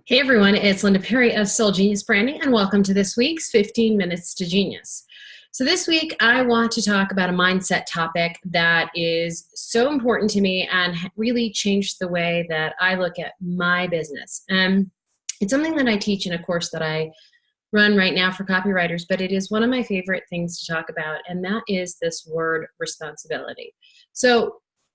Hey everyone, it's Linda Perry of Soul Genius Branding, and welcome to this week's 15 Minutes to Genius. So this week, I want to talk about a mindset topic that is so important to me and really changed the way that I look at my business. And it's something that I teach in a course that I run right now for copywriters, but it is one of my favorite things to talk about, and that is this word responsibility.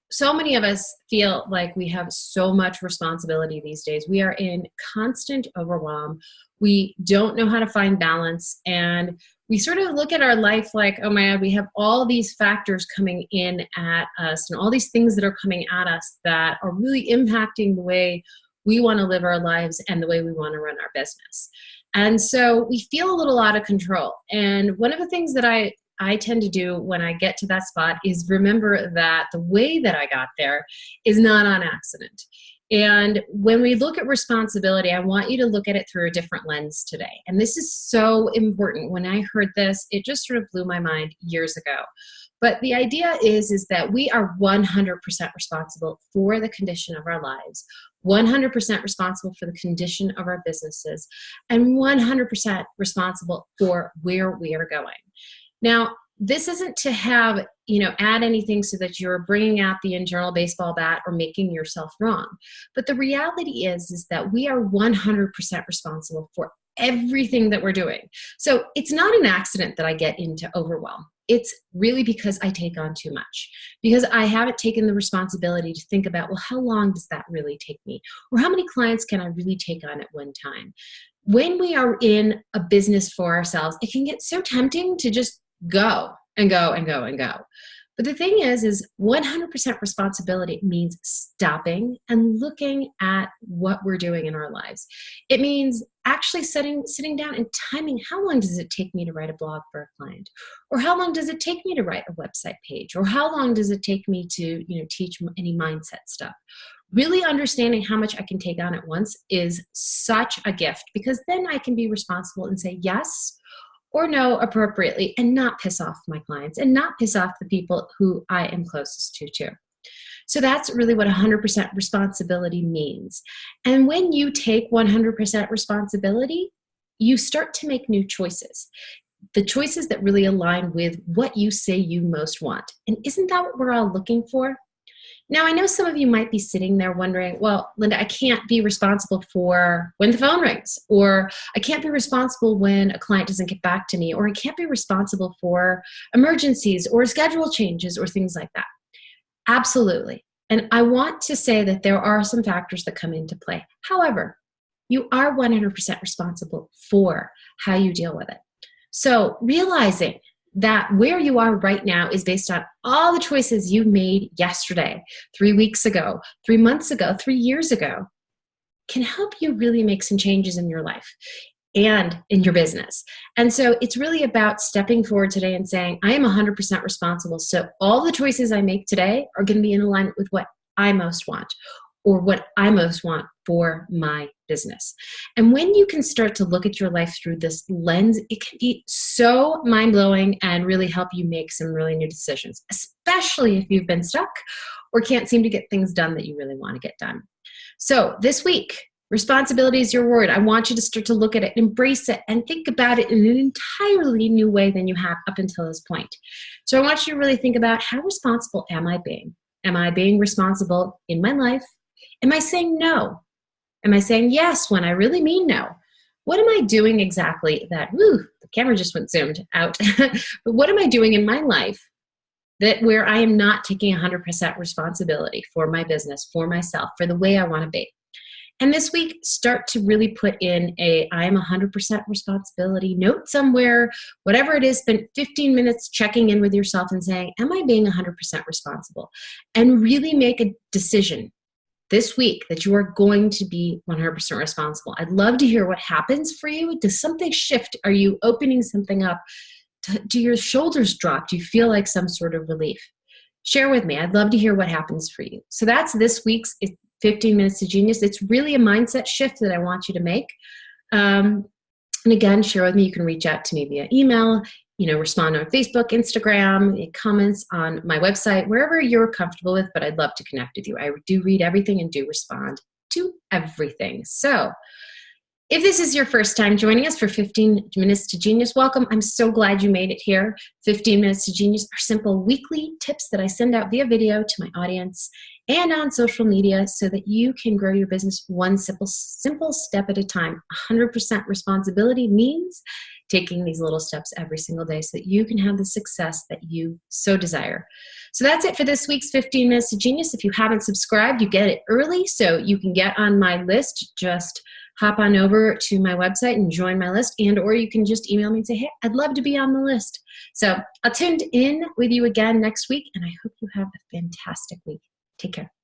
So many of us feel like we have so much responsibility these days. We are in constant overwhelm. We don't know how to find balance, and we sort of look at our life like, oh my God, we have all these factors coming in at us and all these things that are coming at us that are really impacting the way we want to live our lives and the way we want to run our business. And so we feel a little out of control. And one of the things that I tend to do when I get to that spot is remember that the way that I got there is not on accident. And when we look at responsibility, I want you to look at it through a different lens today. And this is so important. When I heard this, it just sort of blew my mind years ago. But the idea is that we are 100% responsible for the condition of our lives, 100% responsible for the condition of our businesses, and 100% responsible for where we are going. Now, this isn't to have, add anything so that you're bringing out the internal baseball bat or making yourself wrong. But the reality is that we are 100% responsible for everything that we're doing. So it's not an accident that I get into overwhelm. It's really because I take on too much, because I haven't taken the responsibility to think about, well, how long does that really take me? Or how many clients can I really take on at one time? When we are in a business for ourselves, it can get so tempting to just go and go and go and go. But the thing is 100% responsibility means stopping and looking at what we're doing in our lives. It means actually sitting down and timing, how long does it take me to write a blog for a client? Or how long does it take me to write a website page? Or how long does it take me to, teach any mindset stuff? Really understanding how much I can take on at once is such a gift, because then I can be responsible and say yes or no appropriately and not piss off my clients and not piss off the people who I am closest to too. So that's really what 100% responsibility means. And when you take 100% responsibility, you start to make new choices. The choices that really align with what you say you most want. And isn't that what we're all looking for? Now, I know some of you might be sitting there wondering, well, Linda, I can't be responsible for when the phone rings, or I can't be responsible when a client doesn't get back to me, or I can't be responsible for emergencies or schedule changes or things like that. Absolutely. And I want to say that there are some factors that come into play. However, you are 100% responsible for how you deal with it. So realizing that where you are right now is based on all the choices you made yesterday, 3 weeks ago, 3 months ago, 3 years ago, can help you really make some changes in your life and in your business. And so it's really about stepping forward today and saying, I am 100% responsible. So all the choices I make today are going to be in alignment with what I most want, or what I most want for my business. And when you can start to look at your life through this lens, it can be so mind-blowing and really help you make some really new decisions, especially if you've been stuck or can't seem to get things done that you really want to get done. So this week, responsibility is your word. I want you to start to look at it, embrace it, and think about it in an entirely new way than you have up until this point. So I want you to really think about, how responsible am I being? Am I being responsible in my life? Am I saying no? Am I saying yes when I really mean no? What am I doing exactly that, the camera just went zoomed out. But what am I doing in my life that where I am not taking 100% responsibility for my business, for myself, for the way I want to be? And this week, start to really put in I am 100% responsibility note somewhere, whatever it is. Spend 15 minutes checking in with yourself and saying, am I being 100% responsible? And really make a decision this week that you are going to be 100% responsible. I'd love to hear what happens for you. Does something shift? Are you opening something up? Do your shoulders drop? Do you feel like some sort of relief? Share with me. I'd love to hear what happens for you. So that's this week's 15 Minutes to Genius. It's really a mindset shift that I want you to make. And again, share with me. You can reach out to me via email, respond on Facebook, Instagram, comments on my website, wherever you're comfortable with, but I'd love to connect with you. I do read everything and do respond. to everything. So if this is your first time joining us for 15 Minutes to Genius, welcome. I'm so glad you made it here. 15 Minutes to Genius are simple weekly tips that I send out via video to my audience and on social media so that you can grow your business one simple step at a time. 100% responsibility means taking these little steps every single day so that you can have the success that you so desire. So that's it for this week's 15 Minutes to Genius. If you haven't subscribed, you get it early so you can get on my list. Just hop on over to my website and join my list, or you can just email me and say, hey, I'd love to be on the list. So I'll tune in with you again next week, and I hope you have a fantastic week. Take care.